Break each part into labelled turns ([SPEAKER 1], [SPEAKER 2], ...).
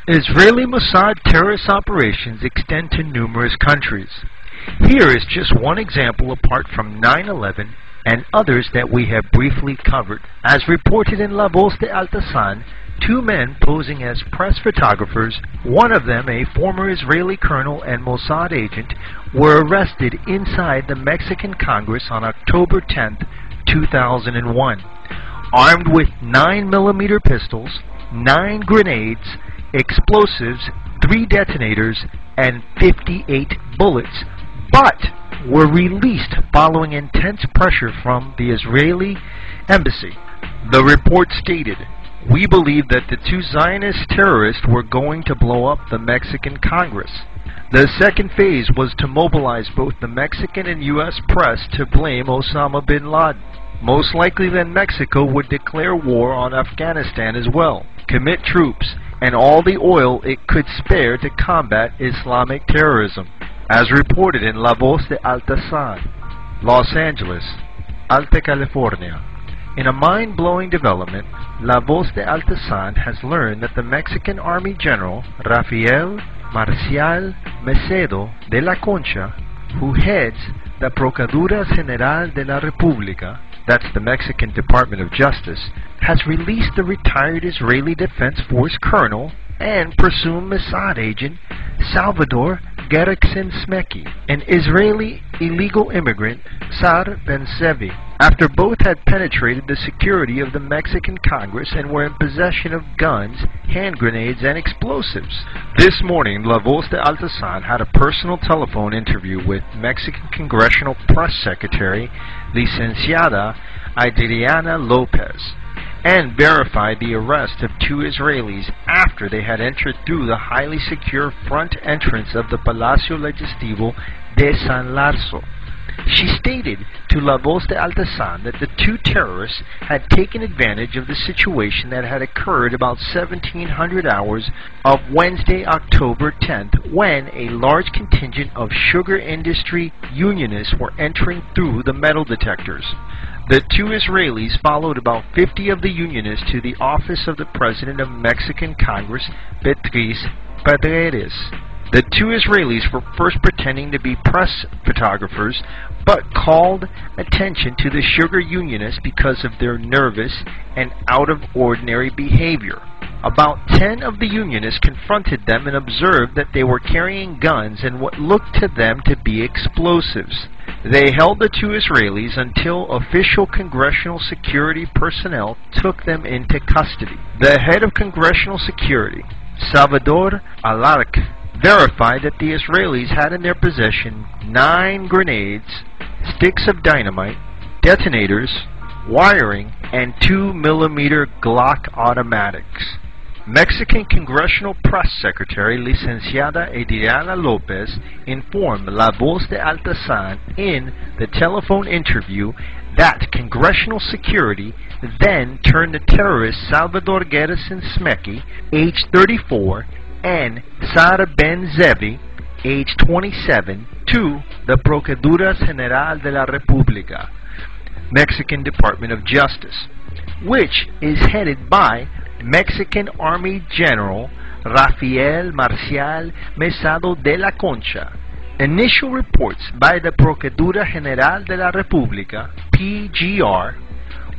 [SPEAKER 1] Israeli Mossad terrorist operations extend to numerous countries. Here is just one example apart from 9/11 and others that we have briefly covered. As reported in La Voz de Altasan, two men posing as press photographers, one of them a former Israeli colonel and Mossad agent, were arrested inside the Mexican Congress on October 10, 2001, armed with 9mm pistols, 9 grenades, explosives, 3 detonators, and 58 bullets, but were released following intense pressure from the Israeli embassy. The report stated, "We believe that the two Zionist terrorists were going to blow up the Mexican Congress." The second phase was to mobilize both the Mexican and U.S. press to blame Osama bin Laden. Most likely then Mexico would declare war on Afghanistan as well, commit troops, and all the oil it could spare to combat Islamic terrorism. As reported in La Voz de Altasan, Los Angeles, Alta California. In a mind-blowing development, La Voz de Altasan has learned that the Mexican Army General Rafael Marcial Macedo de la Concha, who heads the Procuraduría General de la República, that's the Mexican Department of Justice, has released the retired Israeli Defense Force Colonel and presumed Mossad agent Salvador Gerexen Smeki, an Israeli illegal immigrant, Sar Ben-Zevi, after both had penetrated the security of the Mexican Congress and were in possession of guns, hand grenades, and explosives. This morning, La Voz de Altasan had a personal telephone interview with Mexican Congressional Press Secretary, Licenciada Adriana Lopez, and verified the arrest of 2 Israelis after they had entered through the highly secure front entrance of the Palacio Legislativo de San Larzo. She stated to La Voz de Altasan that the 2 terrorists had taken advantage of the situation that had occurred about 1700 hours of Wednesday, October 10th, when a large contingent of sugar industry unionists were entering through the metal detectors. The 2 Israelis followed about 50 of the unionists to the office of the President of Mexican Congress, Beatriz Paredes. The 2 Israelis were first pretending to be press photographers, but called attention to the sugar unionists because of their nervous and out-of-ordinary behavior. About 10 of the unionists confronted them and observed that they were carrying guns and what looked to them to be explosives. They held the 2 Israelis until official congressional security personnel took them into custody. The head of congressional security, Salvador Alarc, verified that the Israelis had in their possession 9 grenades, sticks of dynamite, detonators, wiring, and 2mm Glock automatics. Mexican Congressional Press Secretary Licenciada Adriana Lopez informed La Voz de Altasan in the telephone interview that congressional security then turned the terrorists Salvador Gerexen Smeki, age 34, and Sar Ben-Zevi, age 27, to the Procuraduría General de la República, Mexican Department of Justice, which is headed by Mexican Army General Rafael Marcial Macedo de la Concha. Initial reports by the Procuraduría General de la República, PGR,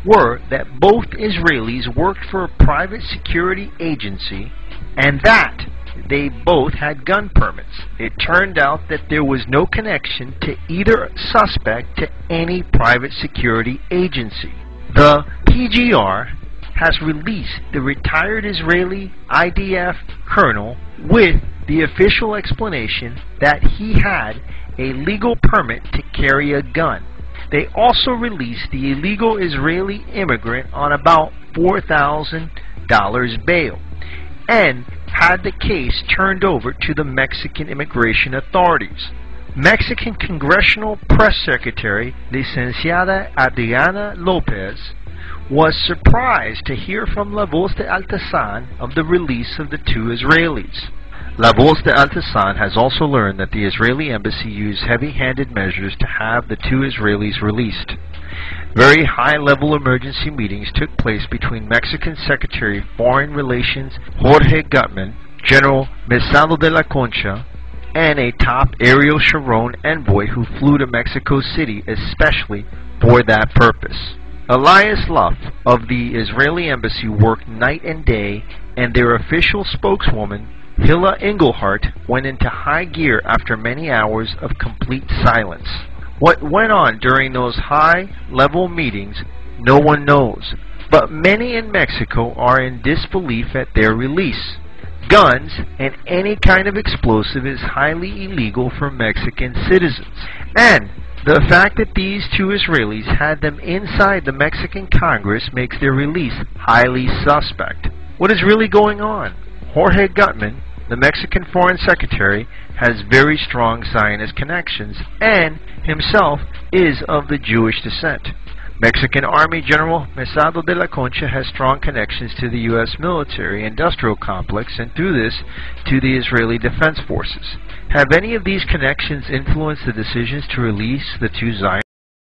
[SPEAKER 1] were that both Israelis worked for a private security agency and that they both had gun permits. It turned out that there was no connection to either suspect to any private security agency. The PGR has released the retired Israeli IDF colonel with the official explanation that he had a legal permit to carry a gun. They also released the illegal Israeli immigrant on about $4,000 bail and had the case turned over to the Mexican immigration authorities. Mexican Congressional Press Secretary Licenciada Adriana Lopez was surprised to hear from La Voz de Altasan of the release of the 2 Israelis. La Voz de Altasan has also learned that the Israeli embassy used heavy-handed measures to have the 2 Israelis released. Very high-level emergency meetings took place between Mexican Secretary of Foreign Relations Jorge Gutman General Mossad de la Concha, and a top Ariel Sharon envoy who flew to Mexico City especially for that purpose. Elias Luff of the Israeli embassy worked night and day, and their official spokeswoman, Hilla Engelhardt, went into high gear after many hours of complete silence. What went on during those high-level meetings, no one knows, but many in Mexico are in disbelief at their release. Guns and any kind of explosive is highly illegal for Mexican citizens, and the fact that these two Israelis had them inside the Mexican Congress makes their release highly suspect. What is really going on? Jorge Gutman, the Mexican Foreign Secretary, has very strong Zionist connections and himself is of the Jewish descent. Mexican Army General Mossad de la Concha has strong connections to the U.S. military-industrial complex and through this to the Israeli Defense Forces. Have any of these connections influenced the decisions to release the two Zionists?